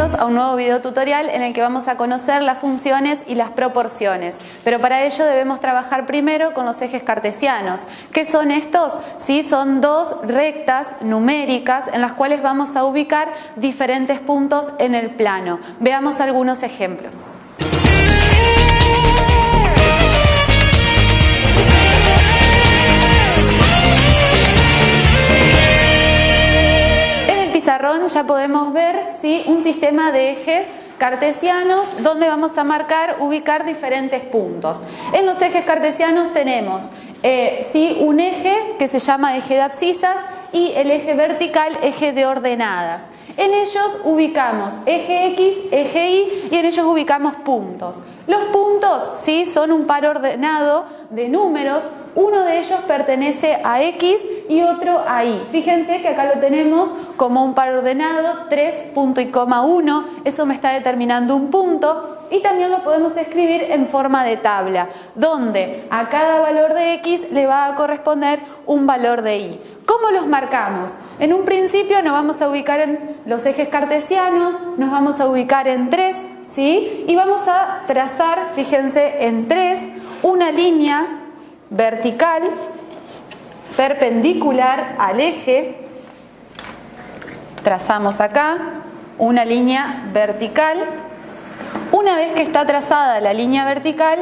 Bienvenidos a un nuevo video tutorial en el que vamos a conocer las funciones y las proporciones, pero para ello debemos trabajar primero con los ejes cartesianos. ¿Qué son estos? Sí, son dos rectas numéricas en las cuales vamos a ubicar diferentes puntos en el plano. Veamos algunos ejemplos. Ya podemos ver, ¿sí?, un sistema de ejes cartesianos donde vamos a ubicar diferentes puntos. En los ejes cartesianos tenemos ¿sí?, un eje que se llama eje de abscisas y el eje vertical, eje de ordenadas. En ellos ubicamos eje X, eje Y y en ellos ubicamos puntos. Los puntos, ¿sí?, son un par ordenado de números. Uno de ellos pertenece a X y otro a Y. Fíjense que acá lo tenemos como un par ordenado, 3, punto y coma 1. Eso me está determinando un punto. Y también lo podemos escribir en forma de tabla, donde a cada valor de X le va a corresponder un valor de Y. ¿Cómo los marcamos? En un principio nos vamos a ubicar en los ejes cartesianos, nos vamos a ubicar en 3, ¿sí? Y vamos a trazar, fíjense, en 3, una línea vertical perpendicular al eje. Trazamos acá una línea vertical. Una vez que está trazada la línea vertical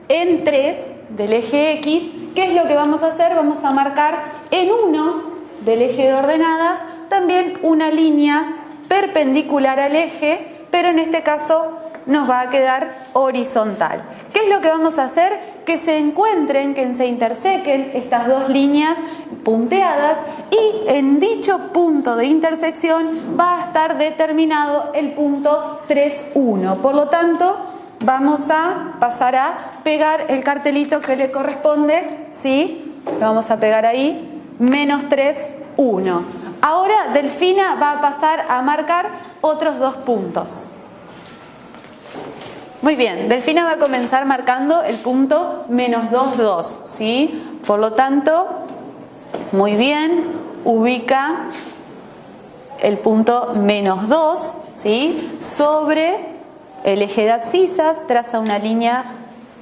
en 3 del eje X, ¿qué es lo que vamos a hacer? Vamos a marcar en 1 del eje de ordenadas también una línea perpendicular al eje, pero en este caso nos va a quedar horizontal. ¿Qué es lo que vamos a hacer? Que se encuentren, que se intersequen estas dos líneas punteadas y en dicho punto de intersección va a estar determinado el punto 3, 1. Por lo tanto, vamos a pasar a pegar el cartelito que le corresponde, ¿sí? Lo vamos a pegar ahí, menos 3, 1. Ahora Delfina va a pasar a marcar otros dos puntos. Muy bien, Delfina va a comenzar marcando el punto menos 2, 2, ¿sí? Por lo tanto, muy bien, ubica el punto menos 2, ¿sí?, sobre el eje de abscisas, traza una línea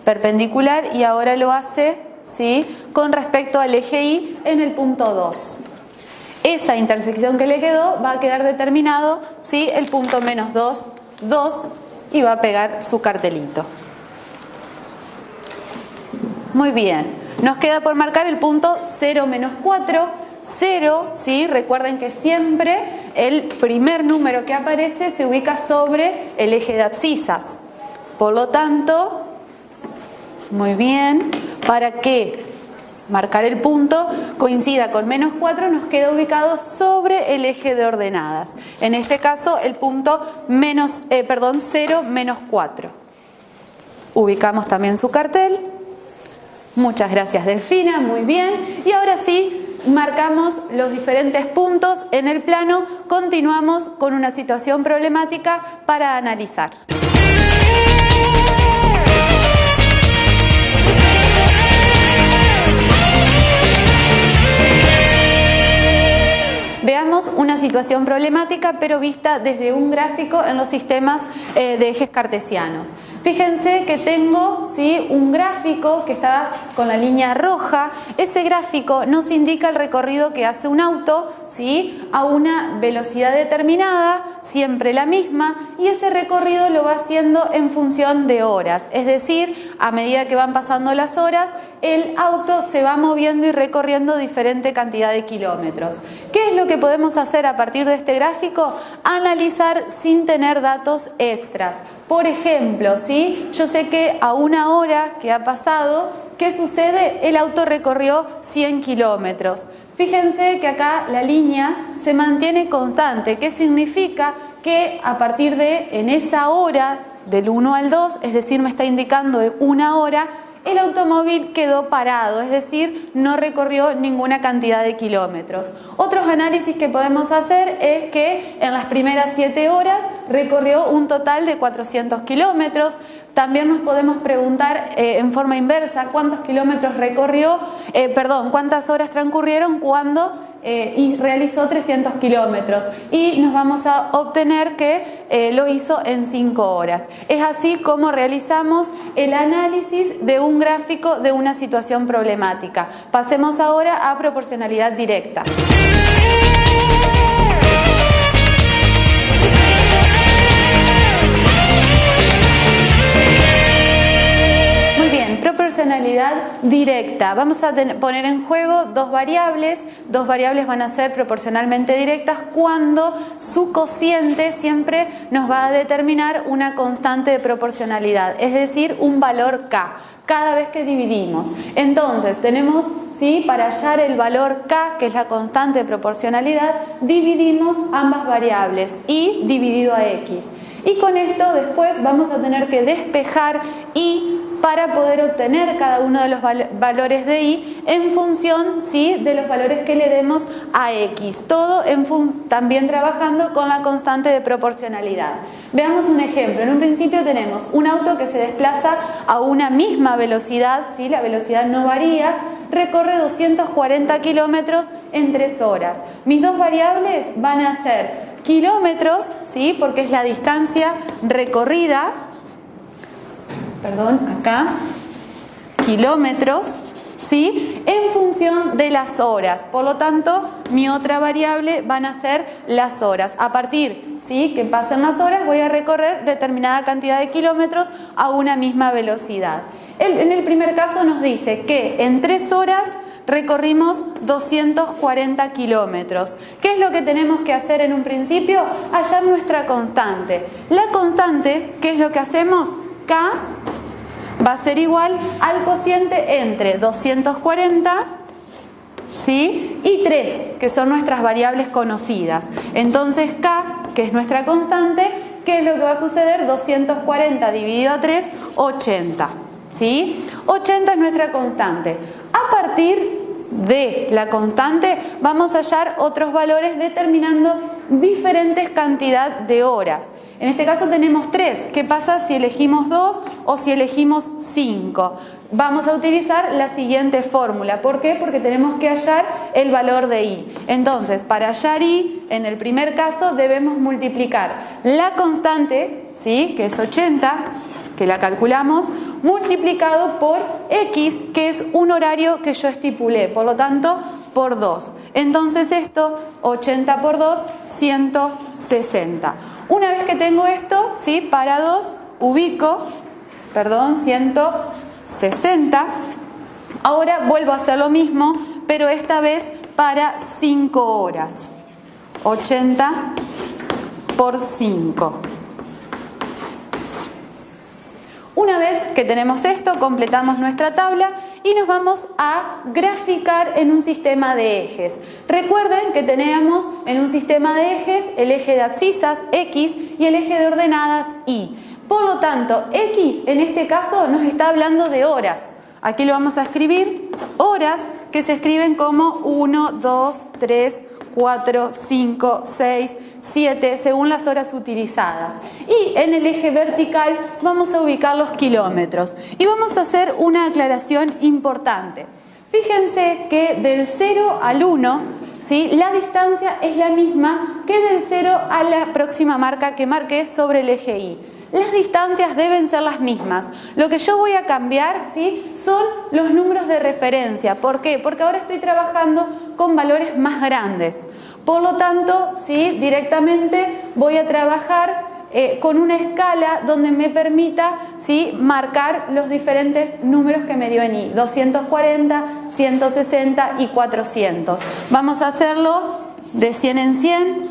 perpendicular y ahora lo hace, ¿sí?, con respecto al eje Y en el punto 2. Esa intersección que le quedó va a quedar determinado, ¿sí?, el punto menos 2, 2, y va a pegar su cartelito. Muy bien, nos queda por marcar el punto 0, menos 4. 0, ¿sí?, recuerden que siempre el primer número que aparece se ubica sobre el eje de abscisas. Por lo tanto, muy bien, para que marcar el punto coincida con menos 4 nos queda ubicado sobre el eje de ordenadas. En este caso el punto 0, menos 4. Ubicamos también su cartel. Muchas gracias, Delfina, muy bien. Y ahora sí, marcamos los diferentes puntos en el plano. Continuamos con una situación problemática para analizar. Veamos una situación problemática, pero vista desde un gráfico en los sistemas de ejes cartesianos. Fíjense que tengo, ¿sí?, un gráfico que está con la línea roja. Ese gráfico nos indica el recorrido que hace un auto, ¿sí?, a una velocidad determinada, siempre la misma, y ese recorrido lo va haciendo en función de horas. Es decir, a medida que van pasando las horas, el auto se va moviendo y recorriendo diferente cantidad de kilómetros. ¿Qué es lo que podemos hacer a partir de este gráfico? Analizar sin tener datos extras. Por ejemplo, ¿sí?, yo sé que a una hora que ha pasado, ¿qué sucede? El auto recorrió 100 kilómetros. Fíjense que acá la línea se mantiene constante. ¿Qué significa? Que a partir de, en esa hora, del 1 al 2, es decir, me está indicando de una hora, el automóvil quedó parado, es decir, no recorrió ninguna cantidad de kilómetros. Otros análisis que podemos hacer es que en las primeras 7 horas recorrió un total de 400 kilómetros. También nos podemos preguntar en forma inversa cuántos kilómetros recorrió, cuántas horas transcurrieron cuando y realizó 300 kilómetros y nos vamos a obtener que lo hizo en 5 horas. Es así como realizamos el análisis de un gráfico de una situación problemática. Pasemos ahora a proporcionalidad directa. Proporcionalidad directa. Vamos a poner en juego dos variables van a ser proporcionalmente directas cuando su cociente siempre nos va a determinar una constante de proporcionalidad, es decir, un valor K, cada vez que dividimos. Entonces tenemos, ¿sí?, para hallar el valor K, que es la constante de proporcionalidad, dividimos ambas variables, y dividido a X. Y con esto después vamos a tener que despejar Y para poder obtener cada uno de los valores de Y en función, ¿sí?, de los valores que le demos a X. Todo también trabajando con la constante de proporcionalidad. Veamos un ejemplo. En un principio tenemos un auto que se desplaza a una misma velocidad, ¿sí?, la velocidad no varía, recorre 240 kilómetros en 3 horas. Mis dos variables van a ser kilómetros, ¿sí?, porque es la distancia recorrida, kilómetros, ¿sí?, en función de las horas. Por lo tanto, mi otra variable van a ser las horas. A partir, ¿sí?, que pasen las horas, voy a recorrer determinada cantidad de kilómetros a una misma velocidad. En el primer caso nos dice que en 3 horas recorrimos 240 kilómetros. ¿Qué es lo que tenemos que hacer en un principio? Hallar nuestra constante. La constante, ¿qué es lo que hacemos? K va a ser igual al cociente entre 240, ¿sí?, y 3, que son nuestras variables conocidas. Entonces K, que es nuestra constante, ¿qué es lo que va a suceder? 240 dividido a 3, 80. ¿Sí? 80 es nuestra constante. A partir de la constante vamos a hallar otros valores determinando diferentes cantidades de horas. En este caso tenemos 3. ¿Qué pasa si elegimos 2 o si elegimos 5? Vamos a utilizar la siguiente fórmula. ¿Por qué? Porque tenemos que hallar el valor de Y. Entonces, para hallar Y, en el primer caso debemos multiplicar la constante, ¿sí?, que es 80, que la calculamos, multiplicado por X, que es un horario que yo estipulé, por lo tanto, por 2. Entonces esto, 80 por 2, 160. Una vez que tengo esto, ¿sí?, para 2 ubico, 160. Ahora vuelvo a hacer lo mismo, pero esta vez para 5 horas. 80 por 5. Una vez que tenemos esto, completamos nuestra tabla y nos vamos a graficar en un sistema de ejes. Recuerden que teníamos en un sistema de ejes el eje de abscisas, X, y el eje de ordenadas, Y. Por lo tanto, X en este caso nos está hablando de horas. Aquí lo vamos a escribir, horas, que se escriben como 1, 2, 3, 4, 5, 6, 7, según las horas utilizadas. Y en el eje vertical vamos a ubicar los kilómetros. Y vamos a hacer una aclaración importante. Fíjense que del 0 al 1, ¿sí?, la distancia es la misma que del 0 a la próxima marca que marqué sobre el eje Y. Las distancias deben ser las mismas. Lo que yo voy a cambiar, ¿sí?, son los números de referencia. ¿Por qué? Porque ahora estoy trabajando con valores más grandes. Por lo tanto, ¿sí?, directamente voy a trabajar con una escala donde me permita, ¿sí?, marcar los diferentes números que me dio en Y. 240, 160 y 400. Vamos a hacerlo de 100 en 100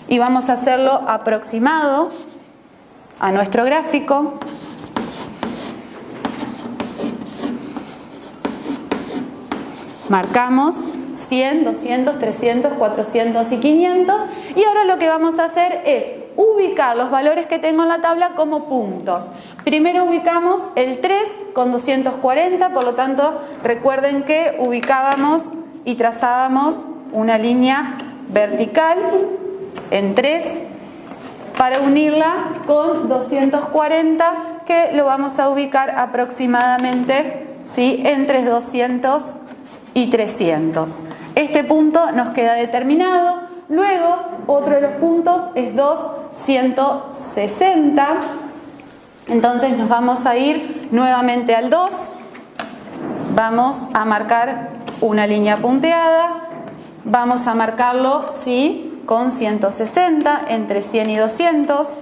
y vamos a hacerlo aproximado a nuestro gráfico. Marcamos 100, 200, 300, 400 y 500. Y ahora lo que vamos a hacer es ubicar los valores que tengo en la tabla como puntos. Primero ubicamos el 3 con 240, por lo tanto recuerden que ubicábamos y trazábamos una línea vertical en 3 para unirla con 240, que lo vamos a ubicar aproximadamente, ¿sí?, entre 200 y 300. Este punto nos queda determinado. Luego, otro de los puntos es 2, 160. Entonces nos vamos a ir nuevamente al 2. Vamos a marcar una línea punteada. Vamos a marcarlo, ¿sí?, con 160, entre 100 y 200.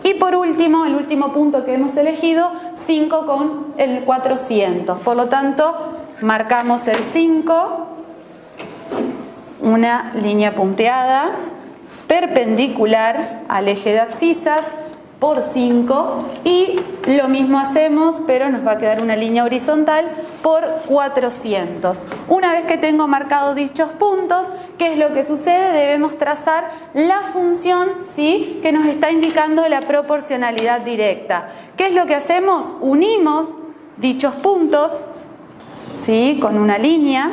Y por último, el último punto que hemos elegido, 5 con el 400. Por lo tanto, marcamos el 5, una línea punteada, perpendicular al eje de abscisas, por 5, y lo mismo hacemos, pero nos va a quedar una línea horizontal por 400. Una vez que tengo marcados dichos puntos, ¿qué es lo que sucede? Debemos trazar la función, ¿sí?, que nos está indicando la proporcionalidad directa. ¿Qué es lo que hacemos? Unimos dichos puntos, ¿sí?, con una línea,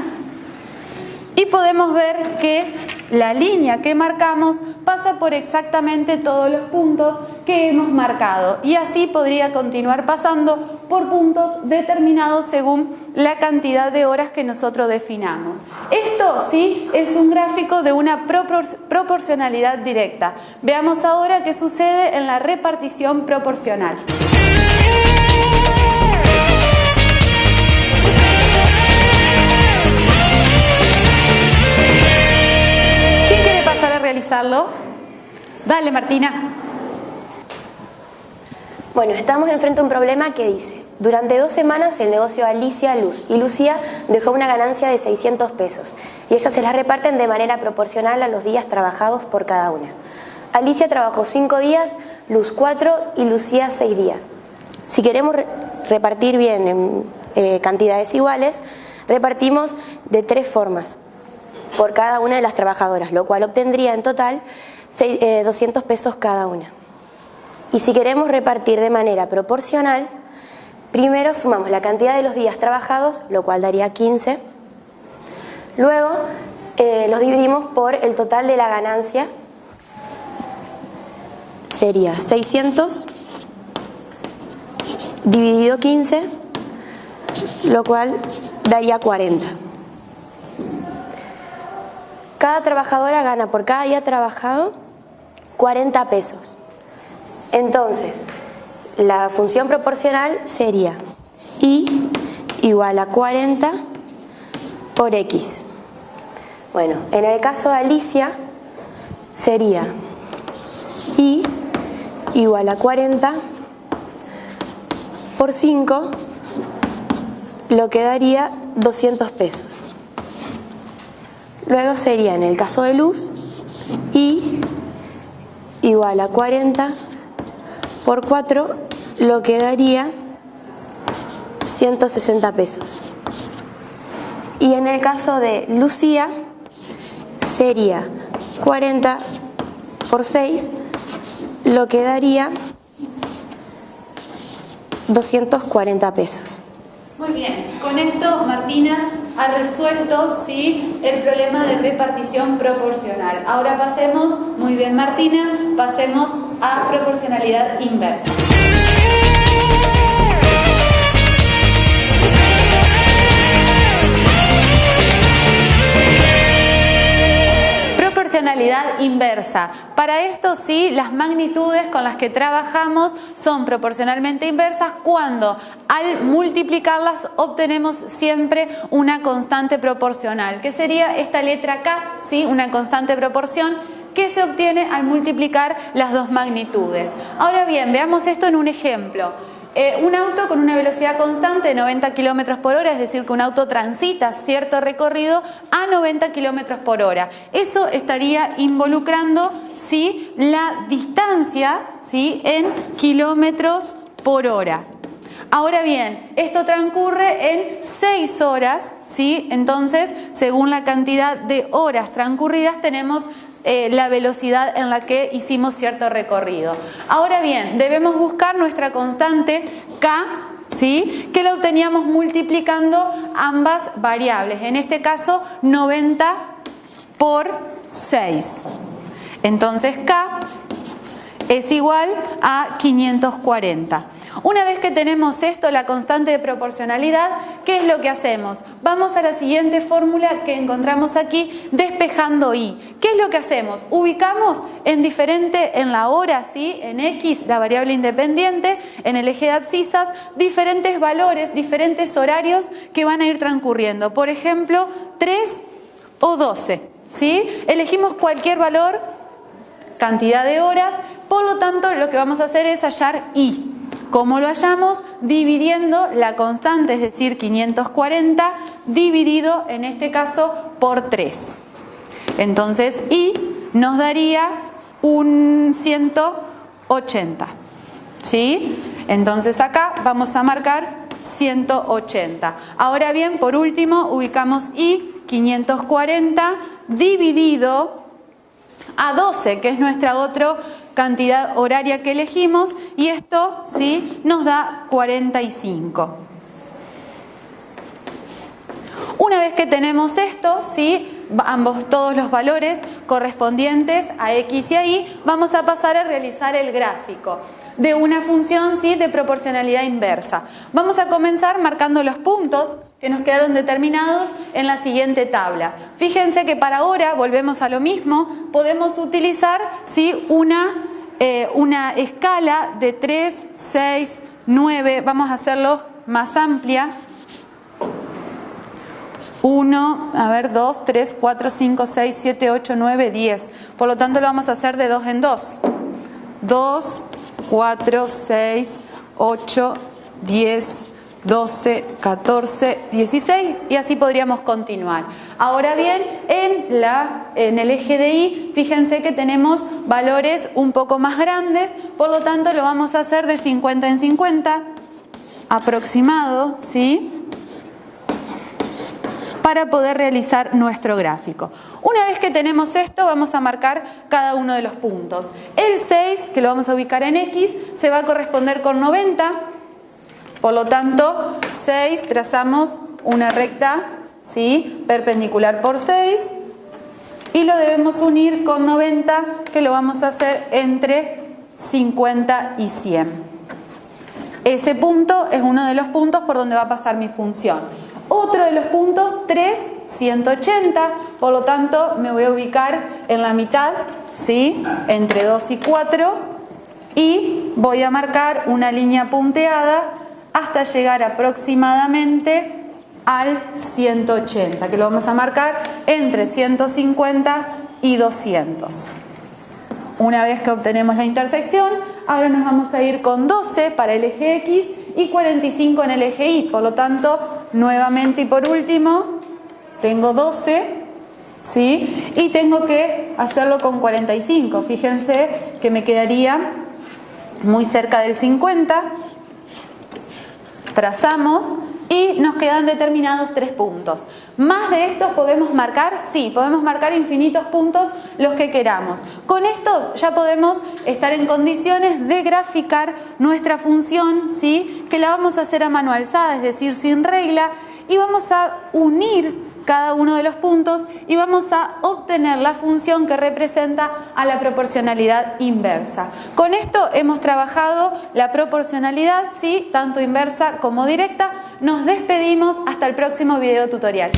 y podemos ver que la línea que marcamos pasa por exactamente todos los puntos que hemos marcado, y así podría continuar pasando por puntos determinados según la cantidad de horas que nosotros definamos. Esto, sí, es un gráfico de una proporcionalidad directa. Veamos ahora qué sucede en la repartición proporcional. Realizarlo. Dale, Martina. Bueno, estamos enfrente a un problema que dice: durante 2 semanas el negocio de Alicia, Luz y Lucía dejó una ganancia de 600 pesos y ellas se las reparten de manera proporcional a los días trabajados por cada una. Alicia trabajó 5 días, Luz 4 y Lucía 6 días. Si queremos repartir bien en cantidades iguales, repartimos de 3 formas por cada una de las trabajadoras, lo cual obtendría en total 200 pesos cada una. Y si queremos repartir de manera proporcional, primero sumamos la cantidad de los días trabajados, lo cual daría 15. Luego los dividimos por el total de la ganancia, sería 600 dividido 15, lo cual daría 40. Cada trabajadora gana por cada día trabajado 40 pesos. Entonces, la función proporcional sería Y igual a 40 por X. Bueno, en el caso de Alicia sería Y igual a 40 por 5, lo que daría 200 pesos. Luego sería, en el caso de Luz, Y igual a 40 por 4, lo que daría 160 pesos. Y en el caso de Lucía, sería 40 por 6, lo que daría 240 pesos. Muy bien, con esto Martina ha resuelto, ¿sí?, el problema de repartición proporcional. Ahora pasemos, muy bien Martina, pasemos a proporcionalidad inversa. Proporcionalidad inversa. Para esto, sí, las magnitudes con las que trabajamos son proporcionalmente inversas cuando al multiplicarlas obtenemos siempre una constante proporcional, que sería esta letra K, ¿sí?, una constante proporción que se obtiene al multiplicar las dos magnitudes. Ahora bien, veamos esto en un ejemplo. Un auto con una velocidad constante de 90 km por hora, es decir, que un auto transita cierto recorrido a 90 km por hora. Eso estaría involucrando, ¿sí?, la distancia, ¿sí?, en kilómetros por hora. Ahora bien, esto transcurre en 6 horas, ¿sí? Entonces, según la cantidad de horas transcurridas, tenemos la velocidad en la que hicimos cierto recorrido. Ahora bien, debemos buscar nuestra constante K, ¿sí?, que la obteníamos multiplicando ambas variables, en este caso 90 por 6. Entonces K es igual a 540. Una vez que tenemos esto, la constante de proporcionalidad, ¿qué es lo que hacemos? Vamos a la siguiente fórmula que encontramos aquí, despejando y. ¿Qué es lo que hacemos? Ubicamos en la hora, ¿sí? En X, la variable independiente, en el eje de abscisas, diferentes valores, diferentes horarios que van a ir transcurriendo. Por ejemplo, 3 o 12, ¿sí? Elegimos cualquier valor, cantidad de horas, por lo tanto lo que vamos a hacer es hallar y. ¿Cómo lo hallamos? Dividiendo la constante, es decir, 540, dividido en este caso por 3. Entonces y nos daría un 180, ¿sí? Entonces acá vamos a marcar 180. Ahora bien, por último, ubicamos y 540 dividido a 12, que es nuestra otra cantidad horaria que elegimos, y esto, ¿sí?, nos da 45. Una vez que tenemos esto, ¿sí?, todos los valores correspondientes a X y a Y, vamos a pasar a realizar el gráfico de una función, ¿sí?, de proporcionalidad inversa. Vamos a comenzar marcando los puntos que nos quedaron determinados en la siguiente tabla. Fíjense que para ahora, volvemos a lo mismo, podemos utilizar, ¿sí?, una escala de 3, 6, 9, vamos a hacerlo más amplia. 1, 2, 3, 4, 5, 6, 7, 8, 9, 10. Por lo tanto lo vamos a hacer de 2 en 2. 2, 4, 6, 8, 10, 12, 14, 16 y así podríamos continuar. Ahora bien, en el eje de Y, fíjense que tenemos valores un poco más grandes, por lo tanto lo vamos a hacer de 50 en 50, aproximado, ¿sí?, para poder realizar nuestro gráfico. Una vez que tenemos esto, vamos a marcar cada uno de los puntos. El 6, que lo vamos a ubicar en X, se va a corresponder con 90. Por lo tanto, 6, trazamos una recta, ¿sí?, perpendicular por 6 y lo debemos unir con 90, que lo vamos a hacer entre 50 y 100. Ese punto es uno de los puntos por donde va a pasar mi función. Otro de los puntos, 3, 180, por lo tanto me voy a ubicar en la mitad, ¿sí?, entre 2 y 4 y voy a marcar una línea punteada hasta llegar aproximadamente al 180, que lo vamos a marcar entre 150 y 200. Una vez que obtenemos la intersección, ahora nos vamos a ir con 12 para el eje X y 45 en el eje Y. Por lo tanto, nuevamente y por último, tengo 12, ¿sí?, y tengo que hacerlo con 45. Fíjense que me quedaría muy cerca del 50. Trazamos y nos quedan determinados 3 puntos. ¿Más de estos podemos marcar? Sí, podemos marcar infinitos puntos, los que queramos. Con esto ya podemos estar en condiciones de graficar nuestra función, ¿sí?, que la vamos a hacer a mano alzada, es decir, sin regla, y vamos a unir cada uno de los puntos y vamos a obtener la función que representa a la proporcionalidad inversa. Con esto hemos trabajado la proporcionalidad, ¿sí?, tanto inversa como directa. Nos despedimos hasta el próximo video tutorial.